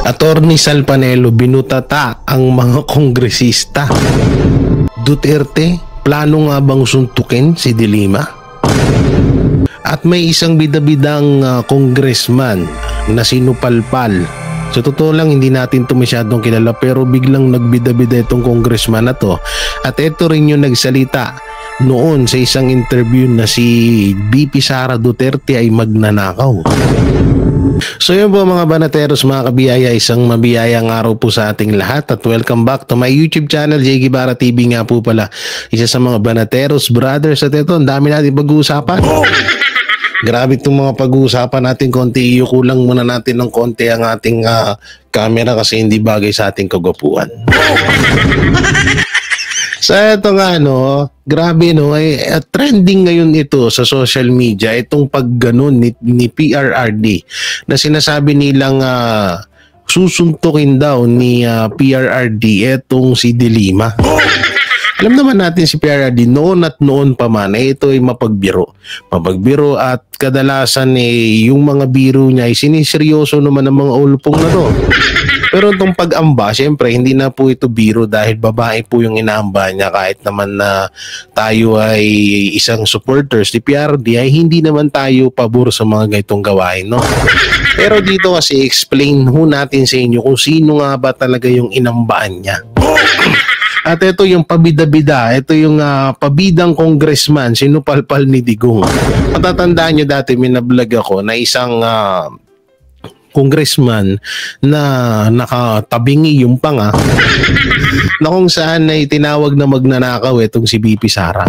Attorney Sal Panelo, binutata ang mga kongresista. Duterte, plano nga bang suntukin si De Lima? At may isang bida-bidang congressman na sinupalpal. Sa totoo lang, hindi natin ito masyadong kilala, pero biglang nagbida-bida itong congressman na to. At ito rin yung nagsalita noon sa isang interview na si VP Sara Duterte ay magnanakaw. So yun po mga banateros, mga kabiyaya, isang mabiyayang araw po sa ating lahat at welcome back to my YouTube channel, J. Guevara TV nga po pala. Isa sa mga banateros brothers at ito, ang dami natin pag-uusapan. Grabe itong mga pag-uusapan natin, konti kulang muna natin ng konti ang ating camera kasi hindi bagay sa ating kagwapuan. So ito nga grabe trending ngayon ito sa social media, itong pagganon ni PRRD na sinasabi nilang susuntukin daw ni PRRD etong si De Lima. Alam naman natin si PRRD noon at noon pa man ito ay mapagbiro at kadalasan yung mga biro niya ay siniseryoso naman ng mga ulpong na to. Pero itong pag-amba, syempre hindi na po ito biro dahil babae po yung inaamba niya, kahit naman na tayo ay isang supporters ni PRRD ay hindi naman tayo pabor sa mga ganitong gawain, no? Pero dito kasi explain natin sa inyo kung sino nga ba talaga yung inambaan niya. At ito yung pabida-bida, ito yung pabidang congressman, sinupalpal ni Digong. Matatandaan nyo dati, minablog ako na isang congressman na nakatabingi yung panga na kung saan ay tinawag na magnanakaw itong si VP Sara.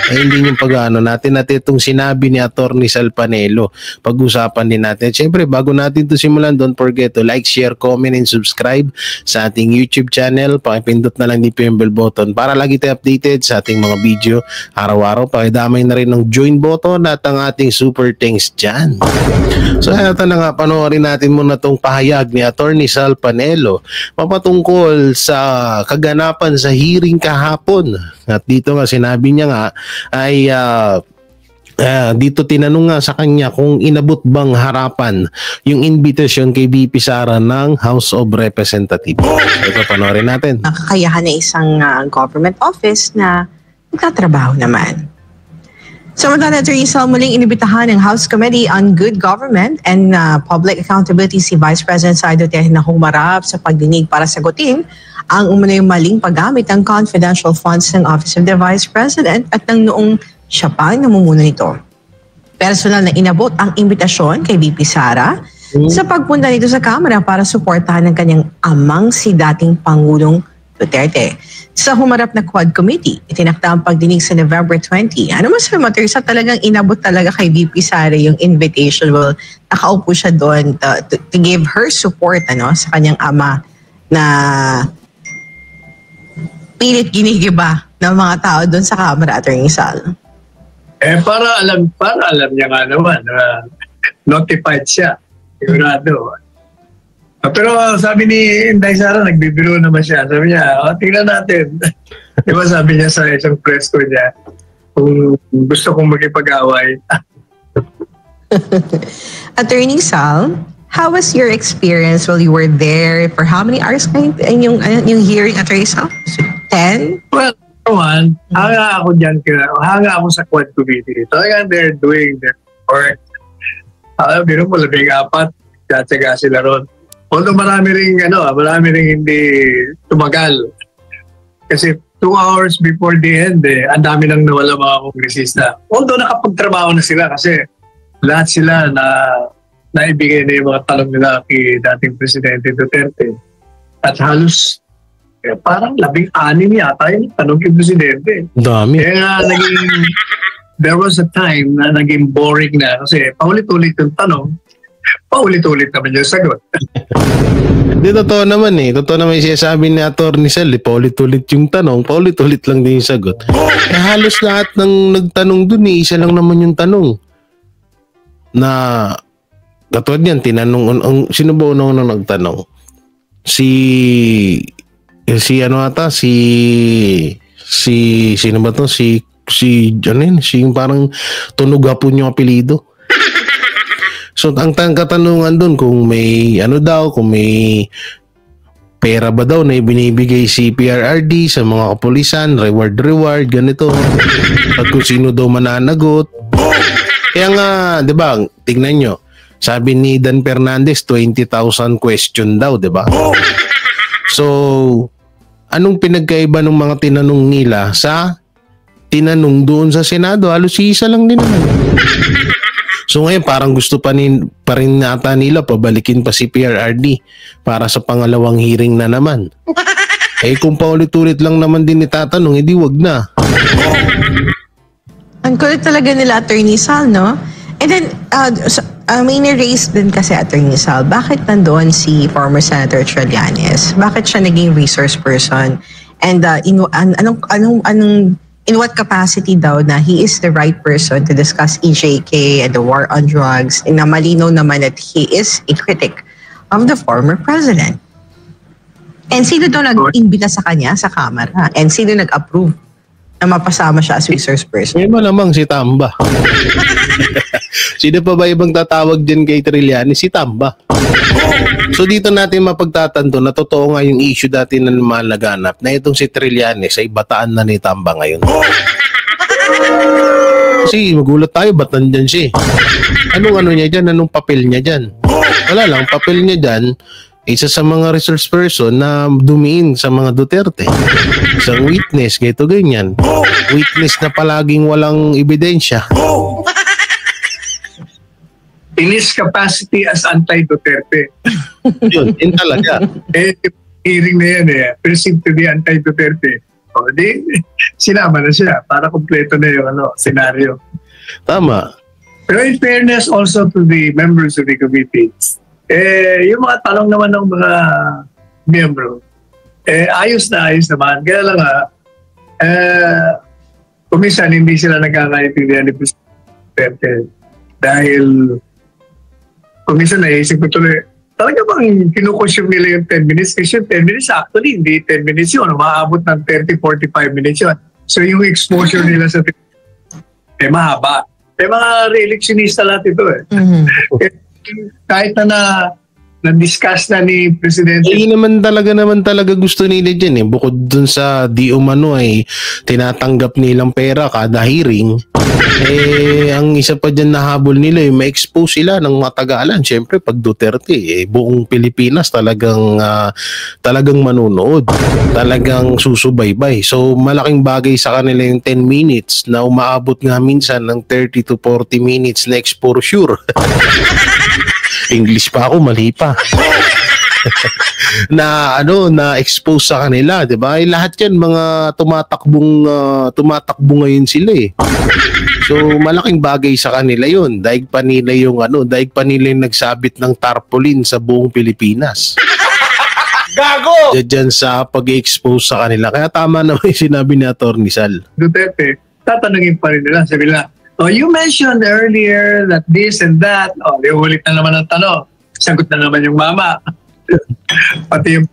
Hindi yung pag-ano natin itong sinabi ni Attorney Sal Panelo. Pag-usapan din natin. Siyempre, bago natin ito simulan, don't forget to like, share, comment, and subscribe sa ating YouTube channel. Pakipindot na lang dito yung bell button para lagi tayo updated sa ating mga video araw-araw. Pakidamay na rin ng join button at ang ating super thanks dyan. So, ito na nga, panoorin natin muna itong pahayag ni Attorney Sal Panelo mapatungkol sa kaganapan sa hearing kahapon. At dito nga sinabi niya nga ay dito tinanong nga sa kanya kung inabot bang harapan yung invitation kay VP Sara ng House of Representatives. Ito, panoorin natin. Kakayahan na isang government office na nagtatrabaho naman. Samantala, Attorney Sal, muling inibitahan ng House Committee on Good Government and Public Accountability si Vice President Sara Duterte na humarap sa pagdinig para sagutin ang umano'y maling paggamit ng confidential funds ng Office of the Vice President at ng noong siya pa ang namumuno nito. Personal na inabot ang imbitasyon kay VP Sara sa pagpunta nito sa Kamara para suportahan ng kanyang amang si dating Pangulong Duterte. Sa humarap na Quad Committee, itinakda ang pagdinig sa November 20. Ano masabi mo, Teresa, talagang inabot talaga kay VP Sara yung invitation. Well, nakaupo siya doon to give her support sa kanyang ama na pilit ginigiba ng mga tao doon sa Kamara, Attorney Sal. Para alam niya nga naman, notified siya. Sigurado. Pero sabi ni Inday Sara, nagbibiro naman siya. Sabi niya, tingnan natin. Diba sabi niya sa isang press tour niya, kung gusto kong magipag-away. Attorney Sal, how was your experience while you were there? For how many hours yung hearing, Attorney Sal? 10? Well, hanga ako dyan. Hanga ako sa Quad Committee. Talagang they're doing their work. Biro mo, 14. Tsatsaga sila ron. Although marami ring hindi tumagal. Kasi 2 hours before the end, ang dami nang nawala mga kongresista. Although nakapagtrabaho na sila kasi lahat sila na naibigay na yung mga talong nila kay dating Presidente Duterte. At halos parang 16 yata yung tanong kay Presidente. Dami. Kaya there was a time na naging boring na kasi paulit-ulit yung tanong. Paulit-ulit naman yung sagot. Hindi, totoo naman Totoo naman yung sinasabi ni Attorney Sal. Paulit-ulit yung tanong, paulit-ulit lang din yung sagot. Halos lahat ng nagtanong dun isa lang naman yung tanong. Na, katulad yan, tinanong, sino ba unang nagtanong? Sino ba to? Yung parang tunog hapon yung apelido. So ang katanungan doon kung may kung may pera ba daw na ibinibigay si PRRD sa mga kapulisan, reward, ganito. At kung sino daw mananagot. Kaya nga, di ba, tingnan nyo, sabi ni Dan Fernandez, 20,000 question daw, di ba? So, anong pinagkaiba ng mga tinanong nila sa tinanong doon sa Senado? Halos isa lang din naman. So ngayon parang gusto pa rin nata nila pabalikin pa si PRRD para sa pangalawang hearing na naman. Kung paulit-ulit lang naman din itatanong, edi wag na. Ang kulit talaga nila, Attorney Sal, no? And then, may ni-raise din kasi, Attorney Sal, bakit nandoon si former Senator Trillanes? Bakit siya naging resource person? And in what capacity daw na he is the right person to discuss EJK and the war on drugs, na malinaw naman that he is a critic of the former president. And sino daw nag-imbita sa kanya sa Kamara? And sino nag-approve na mapasama siya as resource person? May malamang si Tamba. Sino pa ba ibang tatawag dyan kay Trillanes? Si Tamba. So dito natin mapagtatanto na totoo nga yung issue dati na lumalaganap na itong si Trillanes ay bataan na ni Tamba ngayon. Kasi magulat tayo, ba't nandyan siya? Anong niya dyan? Anong papel niya dyan? Wala lang, papel niya dyan, isa sa mga resource person na dumiin sa mga Duterte. Isang witness, ganito ganyan. Witness na palaging walang ebidensya. In his capacity as anti-Duterte. Yun talaga. Hearing na yan perceived to be anti-Duterte. O, di, sinama na siya para kumpleto na yung senaryo. Tama. Pero in fairness also to the members of the committee, yung mga tanong naman ng mga miyembro, ayos naman. Kaya lang kumisan hindi sila nagkakaintindihan ni Presidente dahil kumisan naisip ko tuloy, talaga bang kinukonsume nila yung 10 minutes? Kasi yung 10 minutes actually hindi 10 minutes yun, maabot ng 30-45 minutes yun. So yung exposure nila sa mahaba. Mga re-electionista lahat ito Mm-hmm. Kahit na-discuss na ni Presidente. Naman talaga gusto nila dyan Bukod dun sa di umano ay tinatanggap nilang pera kada hearing. Ang isa pa dyan nahabol nila yung ma-expose sila ng matagalan. Siyempre pag Duterte, buong Pilipinas talagang manunood. Talagang susubaybay. So malaking bagay sa kanila yung 10 minutes na umaabot nga minsan ng 30 to 40 minutes na exposure. English pa ako, mali pa. na expose sa kanila, 'di ba? Lahat 'yan mga tumatakbo ngayon sila So malaking bagay sa kanila 'yun. Daig pa nila yung nagsabit ng tarpaulin sa buong Pilipinas. Gago! Diyan sa pag-expose sa kanila. Kaya tama naman yung sinabi ni Atty. Sal. Duterte, tatanungin pa rin nila, sabi nila, you mentioned earlier that this and that. Ulit na naman ang tanong. Sagot na naman yung mama. Pati yung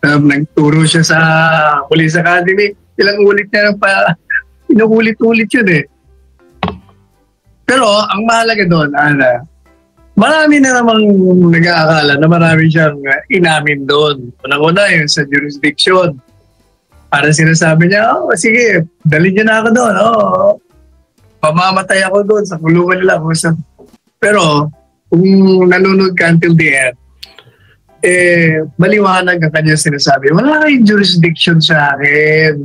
nagturo siya sa Police Academy. Ilang ulit niya inuulit-ulit yun Pero ang mahalaga doon, marami na namang nag-aakala na marami siyang inamin doon. Unang-una yung sa jurisdiction. Para sinasabi niya, sige, dalhin niyo na ako doon. Pamamatay ako doon sa kulungan nila. Pero, kung nanonood ka until the end, maliwanag ang kanya sinasabi, wala kayong jurisdiction sa akin.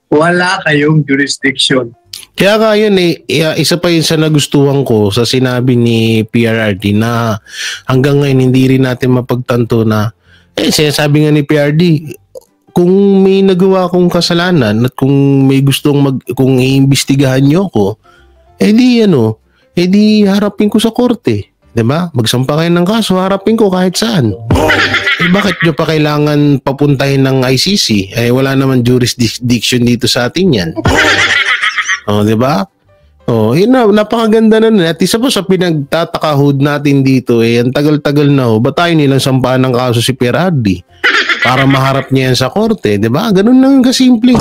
Wala kayong jurisdiction. Kaya nga yun isa pa yun sa nagustuhan ko sa sinabi ni PRRD na hanggang ngayon hindi rin natin mapagtanto na sinasabi nga ni PRRD, kung may nagawa akong kasalanan at kung may kung iimbestigahan niyo ako, di harapin ko sa korte. 'Di ba? Magsampa kayo ng kaso, harapin ko kahit saan. Bakit nyo pa kailangan papuntahin ng ICC? Wala naman jurisdiction dito sa atin yan. 'Di ba? Napakaganda na nun. At isa pa sa pinagtatakahod natin dito, ang tagal-tagal na ba't tayo nilang sampahan ng kaso si PRRD? Para maharap niya yan sa korte, di ba? Ganun lang kasimple.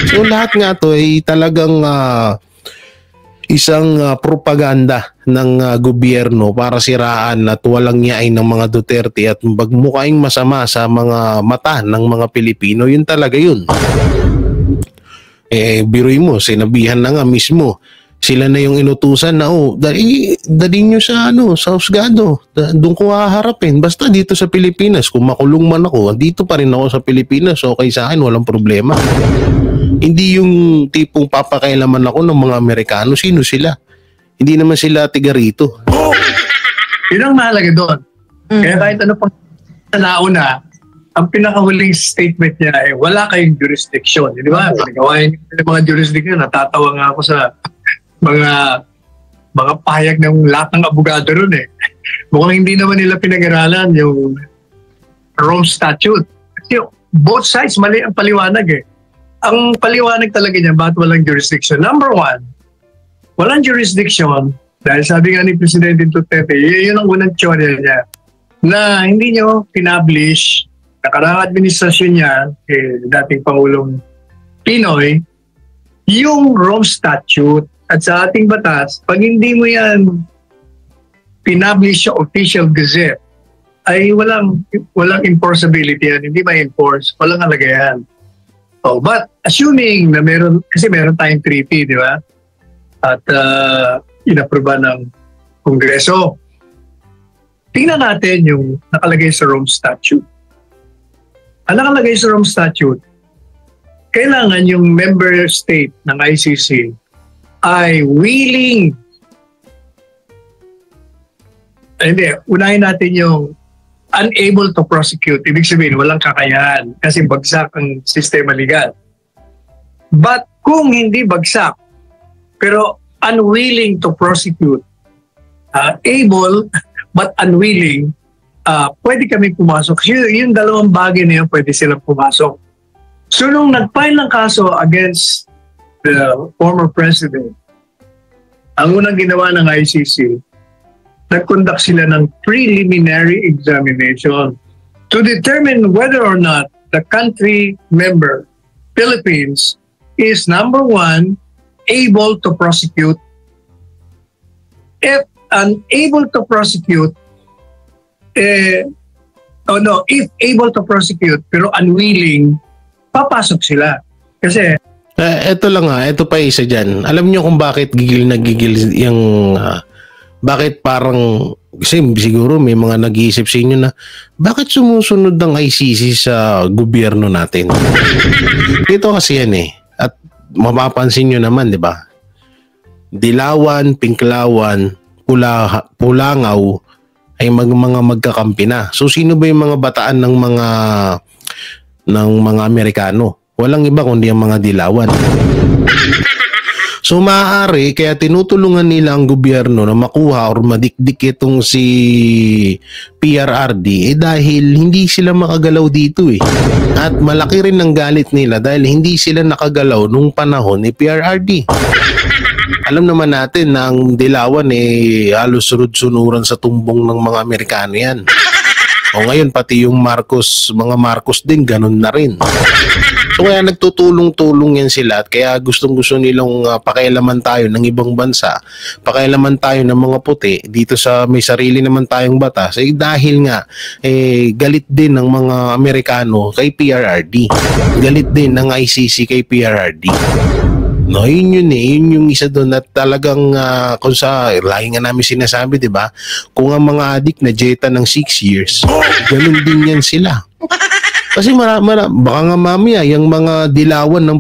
So lahat nga to ay talagang propaganda ng gobyerno para siraan at walang yain ng mga Duterte at magmukhang masama sa mga mata ng mga Pilipino. Yun talaga yun. Biruin mo, sinabihan na nga mismo. Sila na yung inutusan na, dali nyo sa husgado. Doon ko haharapin. Basta dito sa Pilipinas, kung makulong man ako, dito pa rin ako sa Pilipinas. Okay sa akin, walang problema. Hindi yung tipong papakailaman ako ng mga Amerikano. Sino sila? Hindi naman sila tiga rito. Yun ang mahalaga doon. Kaya kahit ano pang nauna, ang pinakahuling statement niya wala kayong jurisdiction. Di ba? Pinagawain yung mga jurisdiction. Natatawa nga ako sa mga pahayag ng lahat ng abogado ron Mukhang hindi naman nila pinag-aralan yung Rome Statute. Kasi both sides, mali ang paliwanag Ang paliwanag talaga niya, bakit walang jurisdiction? Number one, walang jurisdiction dahil sabi nga ni Presidente Duterte, yun ang unang teorya niya, na hindi niyo pinablish nakarang administrasyon niya, dating Pangulong Pinoy, yung Rome Statute. At sa ating batas, pag hindi mo yan pinablish sa official gazette, ay walang enforceability yan, hindi ma-enforce, walang halaga yan. But assuming na meron tayong treaty, di ba? At inaproba ng Kongreso. Tingnan natin yung nakalagay sa Rome Statute. Ang nakalagay sa Rome Statute, kailangan yung member state ng ICC ay willing. Unahin natin yung unable to prosecute. Ibig sabihin, walang kakayahan kasi bagsak ang sistema legal. But kung hindi bagsak, pero unwilling to prosecute, able but unwilling, pwede kami pumasok. Yung dalawang bagay na yun, pwede silang pumasok. So nung nag-file ng kaso against the former president, ang unang ginawa ng ICC, nag-conduct sila ng preliminary examination to determine whether or not the country member, Philippines, is number one, able to prosecute. If unable to prosecute, if able to prosecute pero unwilling, papasok sila. Kasi ito lang ito pa isa dyan. Alam niyo kung bakit gigil yung bakit parang kasi siguro may mga nag-iisip sa inyo na bakit sumusunod ng ICC sa gobyerno natin? Ito kasi yan at mapapansin nyo naman, di ba? Dilawan, Pinklawan, Pulangaw ay mga magkakampi na. So sino ba yung mga bataan ng mga Amerikano? Walang iba kundi ang mga Dilawan. So maaari kaya tinutulungan nila ang gobyerno na makuha or madikdik itong si PRRD dahil hindi sila makagalaw dito At malaki rin ang galit nila dahil hindi sila nakagalaw nung panahon ni PRRD. Alam naman natin na ang Dilawan halos sunod-sunuran sa tumbong ng mga Amerikano yan. O ngayon pati yung mga Marcos din ganun na rin. So kaya nagtutulong-tulong yan sila at kaya gustong-gusto nilang pakialaman tayo ng ibang bansa, pakialaman tayo ng mga puti dito sa may sarili naman tayong batas dahil nga galit din ng mga Amerikano kay PRRD. Galit din ng ICC kay PRRD. No, yun yung isa doon at talagang kung sa lagi nga namin sinasabi, di ba? Kung ang mga adik na jeta ng 6 years, ganun din yan sila. Kasi baka nga mamaya yung mga Dilawan ng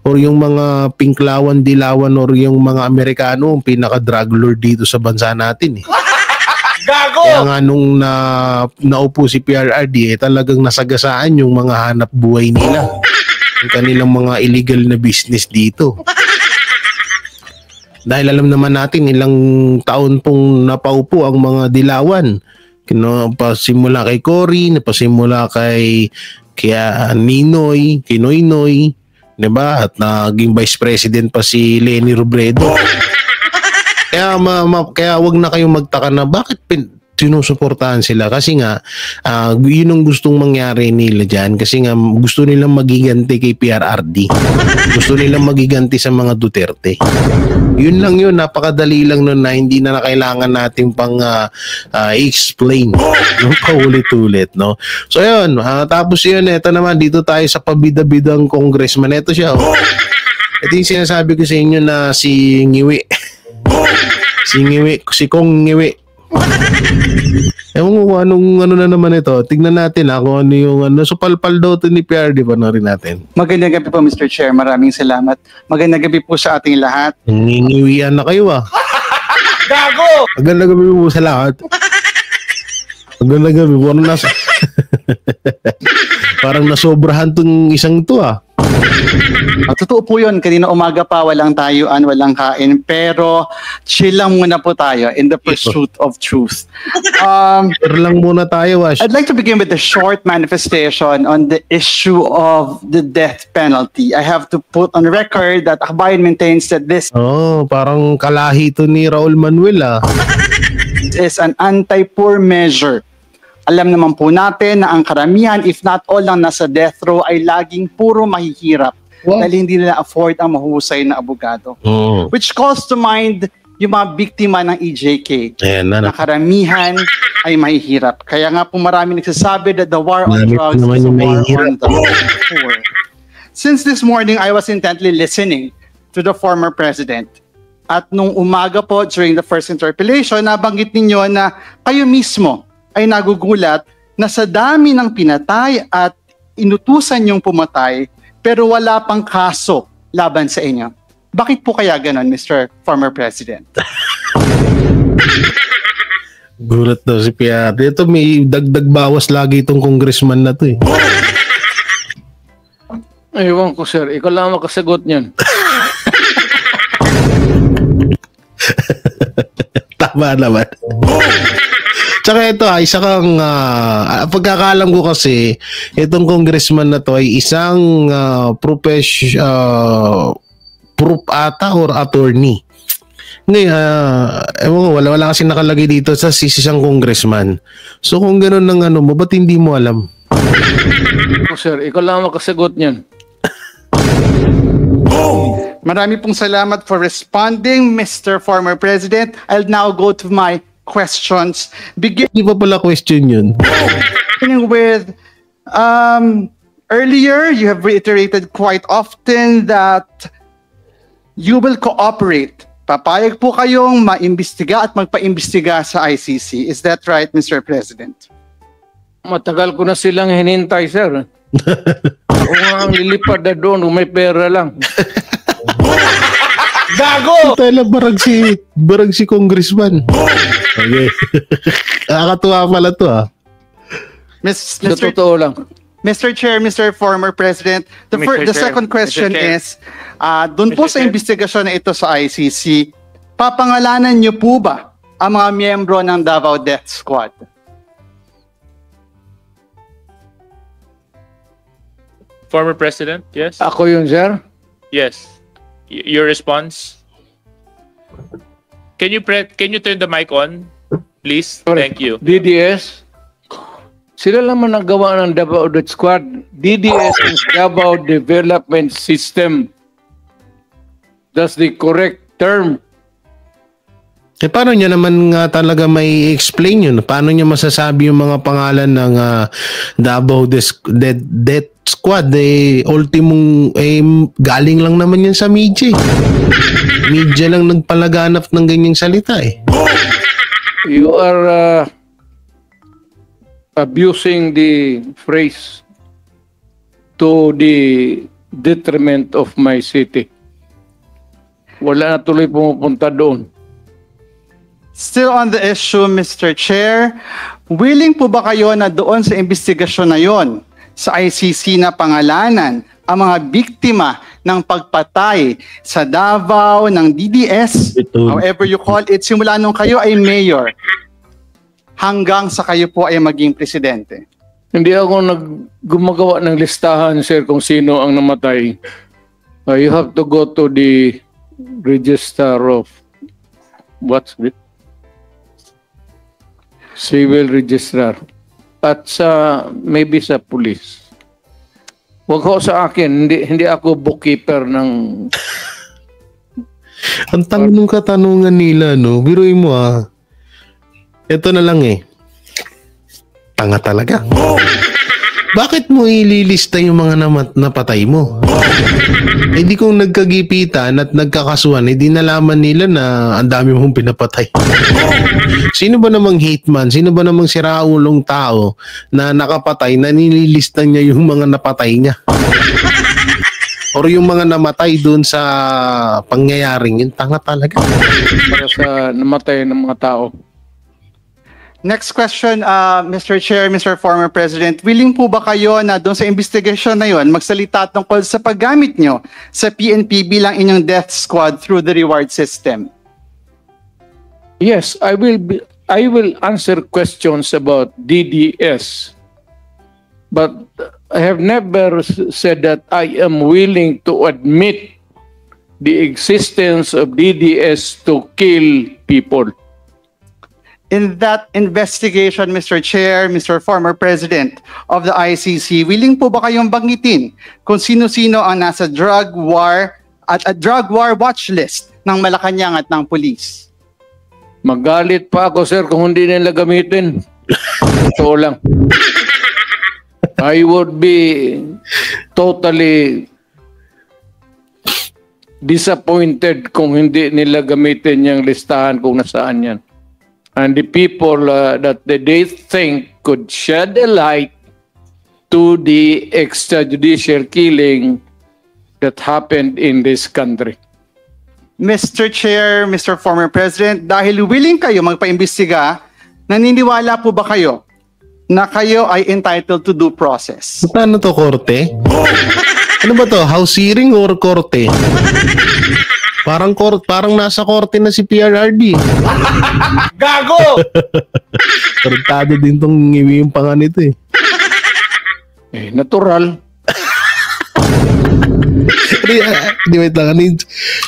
or yung mga Pinklawan Dilawan or yung mga Amerikano ang pinaka drug lord dito sa bansa natin Gago! Kaya nga nung naupo si PRRD talagang nasagasaan yung mga hanap buhay nila. Yung kanilang mga illegal na business dito. Dahil alam naman natin ilang taon pong napaupo ang mga Dilawan. Napasimula kay Cory, napasimula kay Ninoy, Kinoynoy, diba? At naging vice president pa si Leni Robredo. Kaya wag na kayong magtaka na bakit sinusuportahan sila kasi nga yun ang gustong mangyari nila dyan kasi nga gusto nilang magiganti kay PRRD. Gusto nilang magiganti sa mga Duterte. Yun lang yun, napakadali lang nun na hindi na kailangan natin pang explain yung paulit-ulit, no? So yun, tapos yun, eto naman, dito tayo sa pabida-bidang congressman. Eto siya, oh. Ito yung sinasabi ko sa inyo na si Ngiwi. Si Kong Ngiwi. Ewan ko anong ano na naman ito. Tignan natin kung ano yung so palpal daw ito ni PRD, panoorin natin. Magandang gabi po, Mr. Chair. Maraming salamat. Magandang gabi po sa ating lahat. Ngingiwian na kayo Gago! Magandang gabi po sa lahat. Magandang gabi po. Parang nasobrahan tong isang to Totoo po yun. Kanina umaga pa, walang tayuan, walang kain. Pero chill lang muna po tayo in the pursuit of truth. Pero lang muna tayo. I'd like to begin with a short manifestation on the issue of the death penalty. I have to put on record that Akbayan maintains that this parang kalahi to ni Raul Manuel is an anti-poor measure. Alam naman po natin na ang karamihan, if not all ng nasa death row ay laging puro mahihirap dahil hindi nila afford ang mahusay na abogado. Which calls to mind yung mga biktima ng EJK na karamihan ay mahihirap. Kaya nga po marami nagsasabi that the war on drugs is a war on the poor. Since this morning, I was intently listening to the former president. At nung umaga po, during the first interpellation, nabanggit ninyo na kayo mismo ay nagugulat na sa dami ng pinatay at inutusan yung pumatay pero wala pang kaso laban sa inyo. Bakit po kaya ganon, Mr. Former President? Gulat daw si Piat. Ito may dagdag bawas lagi itong congressman na to Ewan ko, sir. Ikaw lang makasagot niyan. Tama naman. Tsaka ito isa kang pagkakalam ko kasi itong congressman na to ay isang proof ata or attorney. Ngayon, wala kasi nakalagay dito sa isang congressman. So kung gano'n ng mo, ba't hindi mo alam? Sir, ikaw lang makasagot niyan. Marami pong salamat for responding, Mr. Former President. I'll now go to my questions. Di ba pala question yun? Beginning with, earlier you have reiterated quite often that you will cooperate. Papayag po kayong maimbestiga at magpaimbestiga sa ICC. Is that right, Mr. President? Matagal ko na silang hinintay, sir. Ako nga ang lilipad na doon kung may pera lang. Gago! Tala, barag si congressman. Okay. Nakakatuwa pala to Totoo lang. Mr. Chair, Mr. Former President, the second question is, doon po sa investigasyon na ito sa ICC, papangalanan niyo po ba ang mga miyembro ng Davao Death Squad? Former President, yes? Ako yun, sir. Yes. Your response? Can you turn the mic on, please? Thank you. DDS, sila lang man nagawa ng Davao Death Squad. DDS is Davao Development System. That's the correct term. Paano nyo naman nga talaga may explain yun? Paano nyo masasabi yung mga pangalan ng Davao Death Squad? Ultimong, galing lang naman yan sa media. Media lang nagpalaganap ng ganyang salita You are abusing the phrase to the detriment of my city. Wala na tuloy pumupunta doon. Still on the issue, Mr. Chair, willing po ba kayo na doon sa investigasyon na yon sa ICC na pangalanan ang mga biktima ng pagpatay sa Davao ng DDS, however you call it, simula nung kayo ay mayor hanggang sa kayo po ay maging presidente? Hindi ako gumagawa ng listahan, sir, kung sino ang namatay. You have to go to the register of what's it? civil registrar at maybe sa police. Wag ho sa akin, hindi ako bookkeeper ng... Ang tanong katanungan nila, no? Biruin mo ito na lang tanga talaga. Bakit mo ililista yung mga napatay mo? Hindi kung nagkagipitan at nagkakasuhan, hindi nalaman nila na ang dami mong pinapatay. Sino ba namang hitman? Sino ba namang siraulong tao na nakapatay na nililista niya yung mga napatay niya? Or yung mga namatay doon sa pangyayaring yun? Tanga talaga. Para sa namatay ng mga tao. Next question, Mr. Chair, Mr. Former President, willing po ba kayo na doon sa investigation na yon magsalita tungkol sa paggamit nyo sa PNP bilang inyong death squad through the reward system? Yes, I will answer questions about DDS. But I have never said that I am willing to admit the existence of DDS to kill people. In that investigation, Mr. Chair, Mr. Former President of the ICC, willing po ba kayong banggitin kung sino-sino ang nasa drug war at a drug war watch list ng Malacanang at ng police? Magalit pa ako, sir, kung hindi nila gamitin. Totoo lang. I would be totally disappointed kung hindi nila gamitin yung listahan kung nasaan yan. And the people that they think could shed a light to the extrajudicial killing that happened in this country. Mr. Chair, Mr. Former President, dahil willing kayo magpaimbestiga, naniniwala po ba kayo na kayo ay entitled to due process? Paano to, korte? Ano ba to? House hearing or korte? Parang nasa korte na si PRRD. Gago! Tarantado din tong yung pangan nito Natural. Wait lang.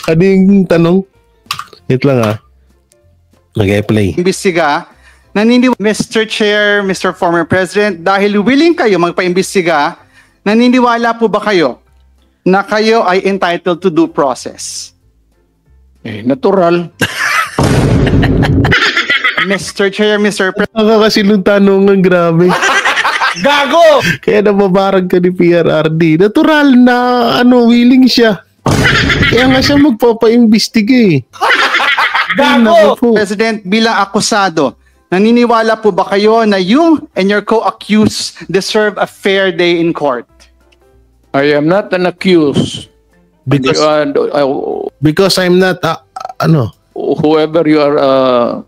Ano yung tanong? Wait lang Mag-play. Imbestiga, Mr. Chair, Mr. Former President, dahil willing kayo magpaimbestiga, naniniwala po ba kayo na kayo ay entitled to due process? Natural. Mr. Chair, Mr. President. Nakakasilong tanongan, grabe. Gago! Kaya nababarag ka ni PRRD. Natural na willing siya. Kaya nga siya magpapaimbestiga Gago! President, bilang akusado, naniniwala po ba kayo na you and your co-accused deserve a fair day in court? I am not an accused. Because I'm not whoever you are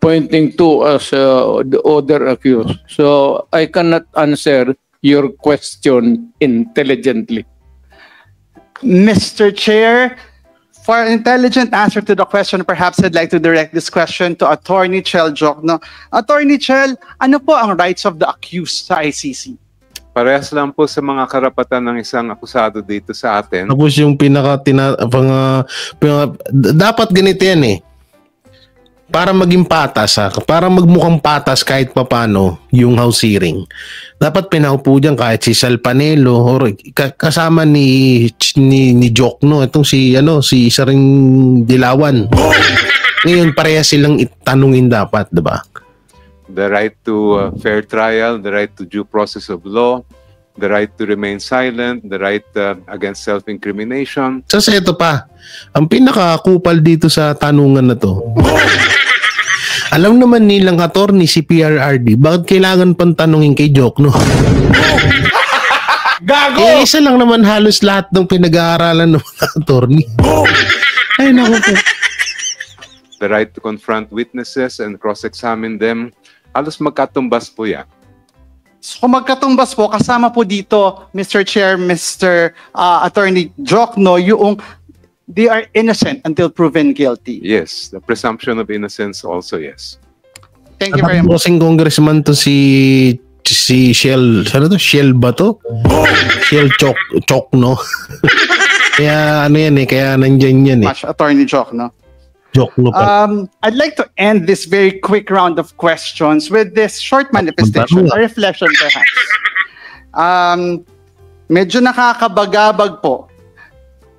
pointing to as the other accused. So I cannot answer your question intelligently. Mr. Chair, for an intelligent answer to the question, perhaps I'd like to direct this question to Attorney Chel Jokno. Attorney Chel, ano po ang rights of the accused sa ICC? Parehas lang po sa mga karapatan ng isang akusado dito sa atin. Tapos yung dapat ganito yan para maging patas para magmukhang patas kahit papano yung house hearing. Dapat pinaupo diyan kahit si Sal Panelo or kasama ni Jokno, itong si isa ring Dilawan. Ngayon pareha silang itanungin dapat, 'di ba? The right to fair trial, the right to due process of law, the right to remain silent, the right against self-incrimination. So ito pa, ang pinakakupal dito sa tanungan na to. Alam naman nilang attorney si PRRD, bakit kailangan pang tanungin kay Jokno? Gago! Isa lang naman halos lahat ng pinag-aaralan ng mga attorney. Ay, naku po. The right to confront witnesses and cross-examine them. Halos magkatumbas po yan. So kung magkatumbas po, kasama po dito, Mr. Chair, Mr. Attorney Jokno, yung they are innocent until proven guilty. Yes, the presumption of innocence also, yes. Thank you very much. Bossing congressman to si Shell, Shell ba to? Shell Chokno. Kaya kaya nandyan yan Attorney Jokno. Joke no pa. I'd like to end this very quick round of questions with this short manifestation, a reflection perhaps. Medyo nakakabagabag po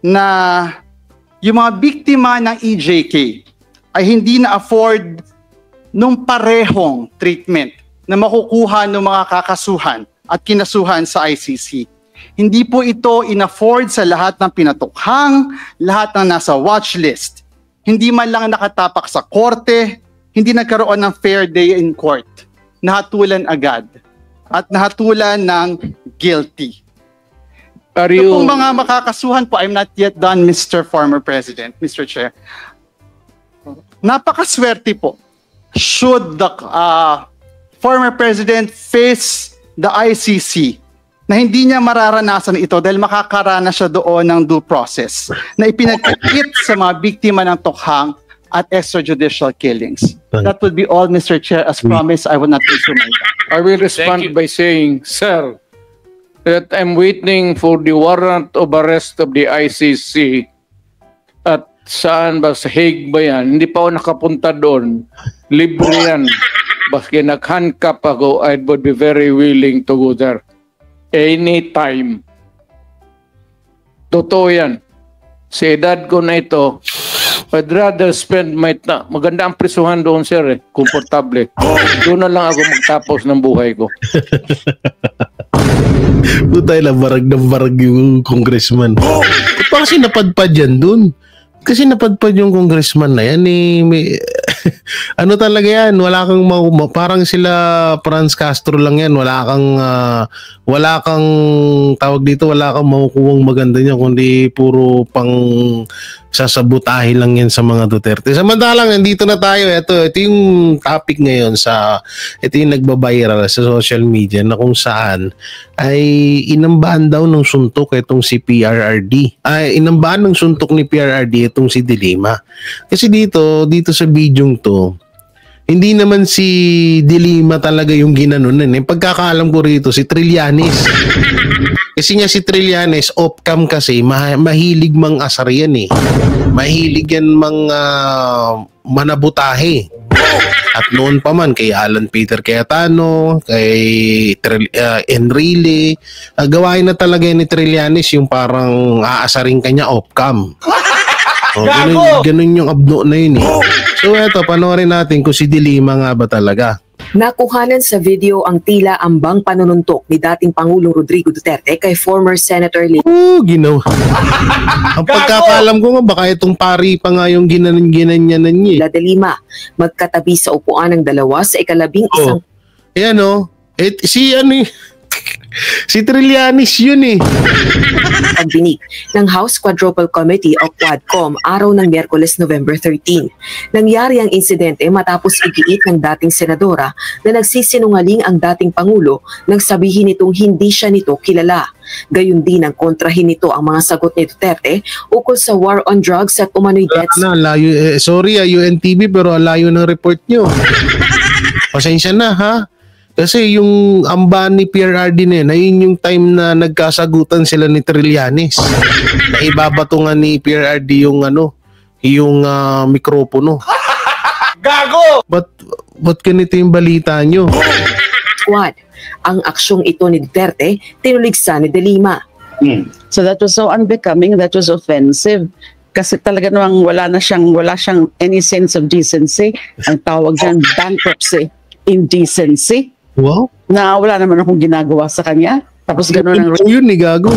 na yung mga biktima ng EJK ay hindi na-afford nung parehong treatment na makukuha ng mga kakasuhan at kinasuhan sa ICC. Hindi po ito in-afford sa lahat ng pinatukhang, lahat ng nasa watch list. Hindi man lang nakatapak sa korte, hindi nagkaroon ng fair day in court. Nahatulan agad at nahatulan ng guilty. Ito pong mga makakasuhan po, I'm not yet done, Mr. Former President, Mr. Chair. Napakaswerte po. Should the former president face the ICC na hindi niya mararanasan ito dahil makakaranas siya doon ng due process na ipinagkakit sa mga biktima ng tukhang at extrajudicial killings. That would be all, Mr. Chair. As promised, I will not consume my time. I will respond by saying, sir, that I'm waiting for the warrant of arrest of the ICC at saan ba, sa Hague ba yan? Hindi pa ako nakapunta doon. Libre yan. Baski nag-handcuff ako, I would be very willing to go there. Anytime. Totoo yan. Sa edad ko na ito, I'd rather spend my time. Maganda ang prisuhan doon, sir. Komportable. Doon na lang ako magtapos ng buhay ko. Putay na barag yung congressman. Pa kasi napadpad yan dun. Kasi napadpad yung congressman na yan ano talaga yan, wala kang parang sila Franz Castro lang yan, wala kang tawag dito, wala kang makukuhang maganda niya kundi puro pang sasabutahin lang yan sa mga Duterte. Samantalang nandito na tayo, ito yung topic ngayon ito yung nagbabiral sa social media na kung saan ay inambaan daw ng suntok itong si PRRD. Inambaan ng suntok ni PRRD itong si De Lima. Kasi dito sa video to, hindi naman si De Lima talaga yung ginanunan. Pagkakaalam ko rito, si Trillanes. Kasi nga si Trillanes, off-cam kasi, mahilig mang asar yan Mahilig yan manabutahe. At noon pa man, kay Alan Peter Cayetano, kay Enrile, gawain na talaga ni Trillanes yung parang aasarin kanya off-cam. Ganun yung abno na yun So eto, panoorin natin kung si De Lima nga ba talaga. Nakuhanan sa video ang tila ambang panununtok ni dating Pangulong Rodrigo Duterte kay former Senator Lee. Ginawa. Ang pagkakalam ko nga, baka itong pari pa nga yung ginanyanan niya. De Lima, magkatabi sa upuan ng dalawa sa ikalabing isang... Ayan si Trillanes yun pagdinig ng House Quadruple Committee o Quadcom araw ng Miyerkules, November 13. Nangyari ang insidente matapos igiit ng dating senadora na nagsisinungaling ang dating Pangulo nang sabihin nitong hindi siya nito kilala. Gayon din ang kontrahin nito ang mga sagot ni Duterte ukol sa war on drugs at umano'y deaths. Sorry UNTV pero alayo ng report nyo. Pasensya na Kasi yung amban ni PRRD na yun yung time na nagkasagutan sila ni Trillanes. Na ibabatungan ni PRRD yung mikropono. Gago! Ba't ganito yung balita nyo? Squad. Ang aksyong ito ni Duterte, tinuligsa ni De Lima. So that was so unbecoming, that was offensive. Kasi talaga namang wala siyang any sense of decency. Ang tawag dyan, bankruptcy, indecency. Wow. Na wala naman akong ginagawa sa kanya. Tapos gano'n ang gago.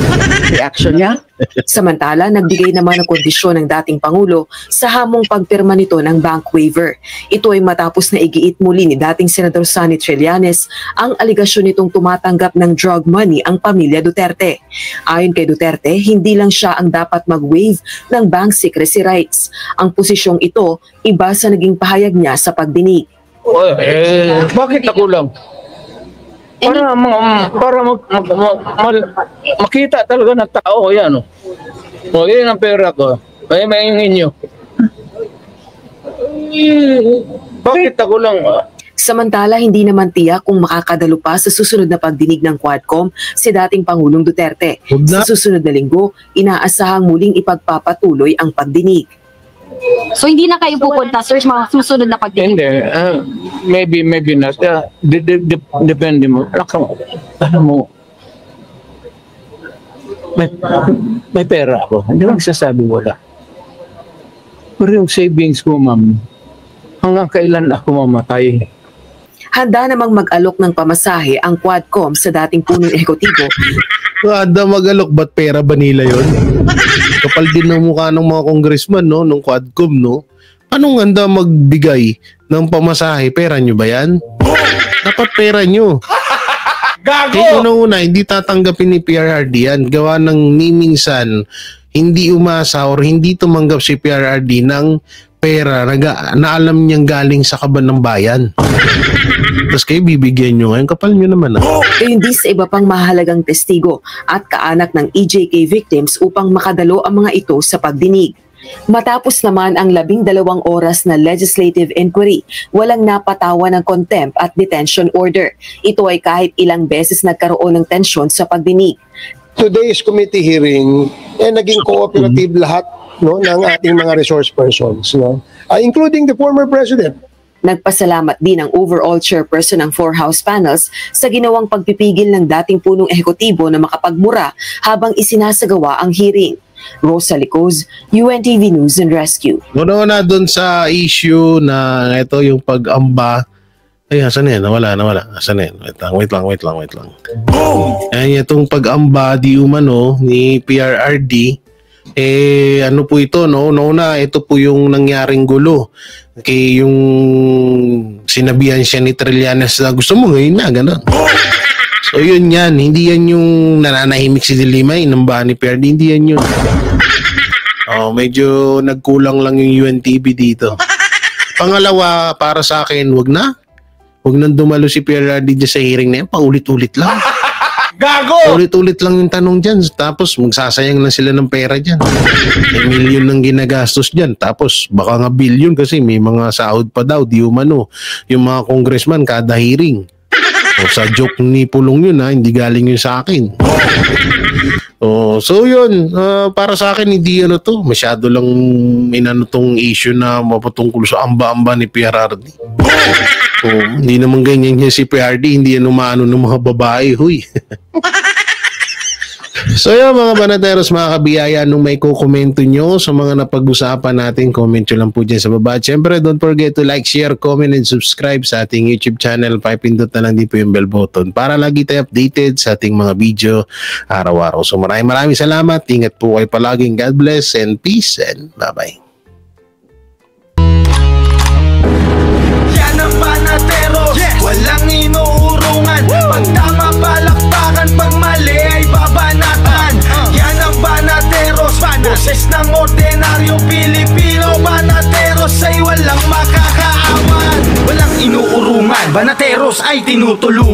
reaction niya. Samantala, nagbigay naman ng kondisyon ng dating Pangulo sa hamong pagpirma nito ng bank waiver. Ito ay matapos na igiit muli ni dating Senador Sonny Trillanes ang aligasyon nitong tumatanggap ng drug money ang pamilya Duterte. Ayon kay Duterte, hindi lang siya ang dapat mag-waive ng bank secrecy rights. Ang posisyong ito, iba sa naging pahayag niya sa pagdinig. Bakit ako lang? Para makita talaga ng tao yan. Yan ang pera ko. Ay mahingin nyo. Bakit ako lang? Samantala, hindi naman tiyak kung makakadalo pa sa susunod na pagdinig ng Quadcom si dating Pangulong Duterte. Sa susunod na linggo, inaasahang muling ipagpapatuloy ang pagdinig. So hindi na kayo pupunta, sir, sa mga susunod na pagdinig? Hindi. Maybe not. Depende mo. Ano mo, may pera ako. Hindi lang sasabi wala. Pero yung savings ko, ma'am, hanggang kailan ako mamatay? Handa namang mag-alok ng pamasahe ang Quadcom sa dating punong ehekutibo. Handa mag-alok, ba't pera ba nila yun? Kapal din ng mukha ng mga congressman, no? Nung Quadcom, no? Anong handa magbigay ng pamasahe? Pera nyo ba yan? Dapat pera nyo. Gago! Kaya una-una, hindi tatanggapin ni PRRD yan. Gawa ng minsan, hindi umasa or hindi tumanggap si PRRD ng pera na alam niyang galing sa kaban ng bayan. Tapos kayo bibigyan nyo ngayon, kapal nyo naman. Hindi sa iba pang mahalagang testigo at kaanak ng EJK victims upang makadalo ang mga ito sa pagdinig. Matapos naman ang 12 oras na legislative inquiry, walang napatawan ng contempt at detention order. Ito ay kahit ilang beses nagkaroon ng tensyon sa pagdinig. Today's committee hearing, naging cooperative lahat, no, ng ating mga resource persons, no? Including the former president. Nagpasalamat din ang overall chairperson ng 4 House panels sa ginawang pagpipigil ng dating punong ehekutibo na makapagmura habang isinasagawa ang hearing. Rosa Licoz, UNTV News and Rescue. Una doon sa issue na ito yung pag-amba. Ay, asan yan? Nawala. Asan yan? Wait lang. Ayan, itong pag-amba di umano ni PRRD. Ano po ito, no? Una, ito po yung nangyaring gulo. Kaya yung sinabihan siya ni Trillanes na gusto mo ngayon na, gano'n. So yun yan, hindi yan yung nananahimik si Dilimay ng bahan ni PRD, hindi yan yun. Medyo nagkulang lang yung UNTV dito. Pangalawa, para sa akin, wag nang dumalo si PRD dyan sa hearing na yan, paulit-ulit lang. Gago! Ulit-ulit lang yung tanong dyan, tapos magsasayang na sila ng pera dyan. May milyon ng ginagastos dyan, tapos baka nga bilyon kasi may mga sahod pa daw, di umano. Yung mga congressman kada hearing. Sa joke ni Pulong yun, hindi galing yun sa akin. So yun, para sa akin hindi to, masyado lang tong issue na mapatungkol sa amba-amba ni PRRD. Hindi naman ganyan niya si PRRD, hindi yan umaano ng mga babae, huy. So yun mga banateros, mga kabiyaya, nung may kukomento nyo sa mga napag-usapan natin, comment nyo lang po dyan sa baba. Siyempre, don't forget to like, share, comment, and subscribe sa ating YouTube channel. Pindot na lang din po yung bell button para lagi tayo updated sa ating mga video araw-araw. So maraming salamat. Ingat po kayo palaging. God bless and peace and bye-bye. Yan ang banateros, walang inuurungan. Pag tama palakpakan, pag mali ay babanatan. Yan ang banateros, boses ng ordinaryong Pilipino. Banateros ay walang makakaawan, walang inuurungan. Banateros ay tinutulungan.